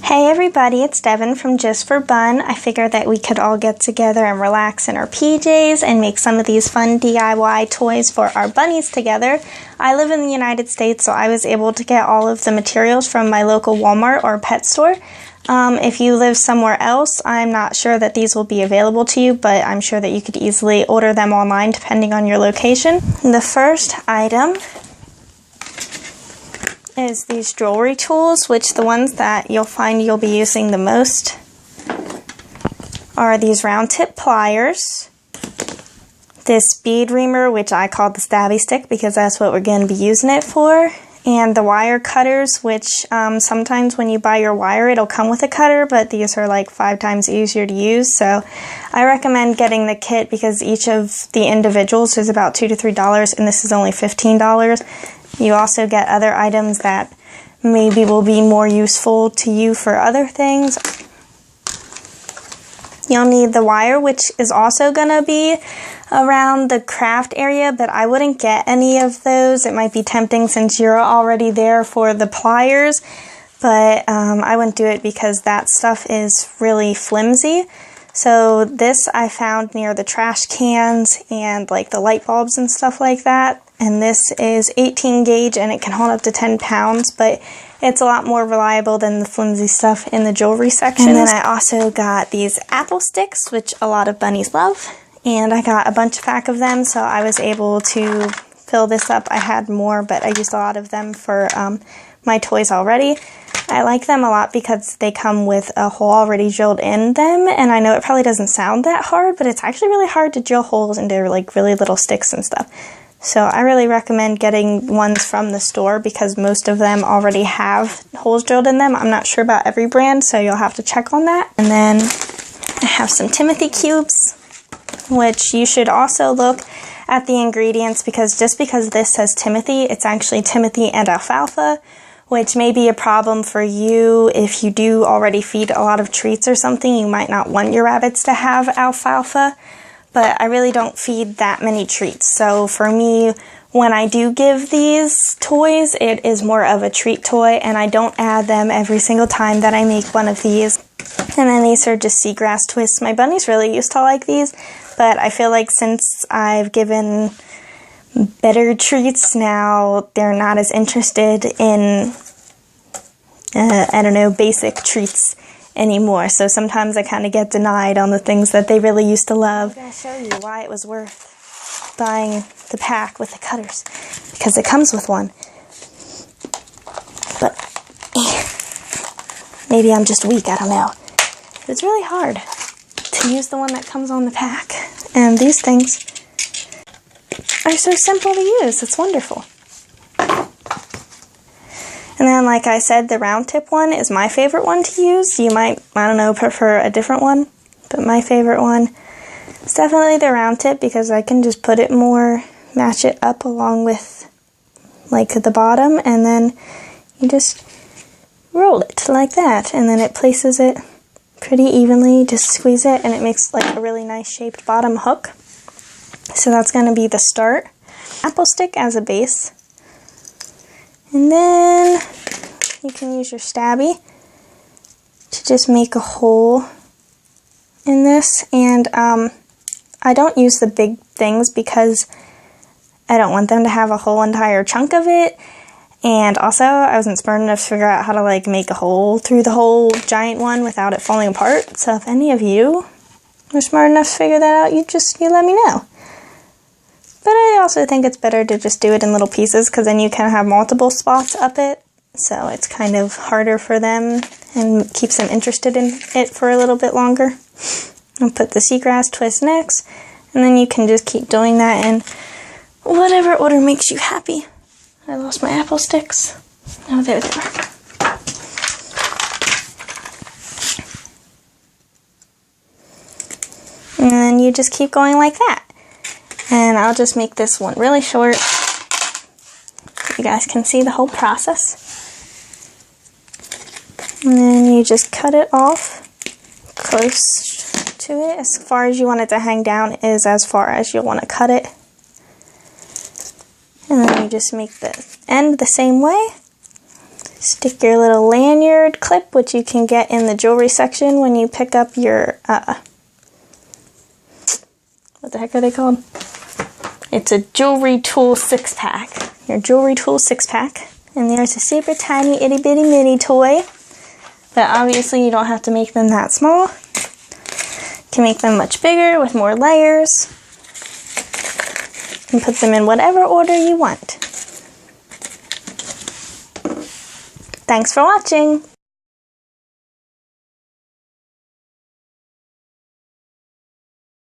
Hey everybody, it's Devin from Just for Bun. I figured that we could all get together and relax in our PJs and make some of these fun DIY toys for our bunnies together. I live in the United States, so I was able to get all of the materials from my local Walmart or pet store. If you live somewhere else, I'm not sure that these will be available to you, but I'm sure that you could easily order them online depending on your location. The first item is these jewelry tools, which the ones that you'll find you'll be using the most are these round tip pliers, this bead reamer, which I call the stabby stick because that's what we're going to be using it for, and the wire cutters, which sometimes when you buy your wire it'll come with a cutter, but these are like 5 times easier to use, so I recommend getting the kit because each of the individuals is about $2 to $3 and this is only $15. You also get other items that maybe will be more useful to you for other things. You'll need the wire, which is also going to be around the craft area, but I wouldn't get any of those. It might be tempting since you're already there for the pliers, but I wouldn't do it because that stuff is really flimsy. So this I found near the trash cans and like the light bulbs and stuff like that. And this is 18 gauge and it can hold up to 10 pounds, but it's a lot more reliable than the flimsy stuff in the jewelry section. And then I also got these apple sticks, which a lot of bunnies love. And I got a pack of them, so I was able to fill this up. I had more, but I used a lot of them for my toys already. I like them a lot because they come with a hole already drilled in them, and I know it probably doesn't sound that hard, but it's actually really hard to drill holes into like really little sticks and stuff. So I really recommend getting ones from the store because most of them already have holes drilled in them. I'm not sure about every brand, so you'll have to check on that. And then I have some Timothy cubes, which you should also look at the ingredients because just because this says Timothy, it's actually Timothy and alfalfa, which may be a problem for you if you do already feed a lot of treats or something. You might not want your rabbits to have alfalfa, but I really don't feed that many treats. So for me, when I do give these toys, it is more of a treat toy, and I don't add them every single time that I make one of these. And then these are just seagrass twists. My bunnies really used to like these, but I feel like since I've given better treats now, they're not as interested in, I don't know, basic treats anymore. So sometimes I kind of get denied on the things that they really used to love. I'm going to show you why it was worth buying the pack with the cutters, because it comes with one. But maybe I'm just weak, I don't know. It's really hard to use the one that comes on the pack. And these things are so simple to use. It's wonderful. And then, like I said, the round tip one is my favorite one to use. You might, I don't know, prefer a different one, but my favorite one is definitely the round tip because I can just put it more, match it up along with like the bottom, and then you just roll it like that, and then it places it pretty evenly. Just squeeze it and it makes like a really nice shaped bottom hook. So that's going to be the start. Apple stick as a base. And then you can use your stabby to just make a hole in this. And I don't use the big things because I don't want them to have a whole entire chunk of it. And also, I wasn't smart enough to figure out how to like make a hole through the whole giant one without it falling apart. So if any of you are smart enough to figure that out, you let me know. But I also think it's better to just do it in little pieces because then you can have multiple spots up it. So it's kind of harder for them and keeps them interested in it for a little bit longer. I'll put the seagrass twist next. And then you can just keep doing that in whatever order makes you happy. I lost my apple sticks. Oh, there they are. And then you just keep going like that. And I'll just make this one really short so you guys can see the whole process. And then you just cut it off close to it. As far as you want it to hang down is as far as you'll want to cut it. And then you just make the end the same way. Stick your little lanyard clip, which you can get in the jewelry section when you pick up your, what the heck are they called? It's a jewelry tool 6-pack. Your jewelry tool 6-pack. And there's a super tiny itty bitty mini toy. But obviously you don't have to make them that small. You can make them much bigger with more layers. And put them in whatever order you want. Thanks for watching!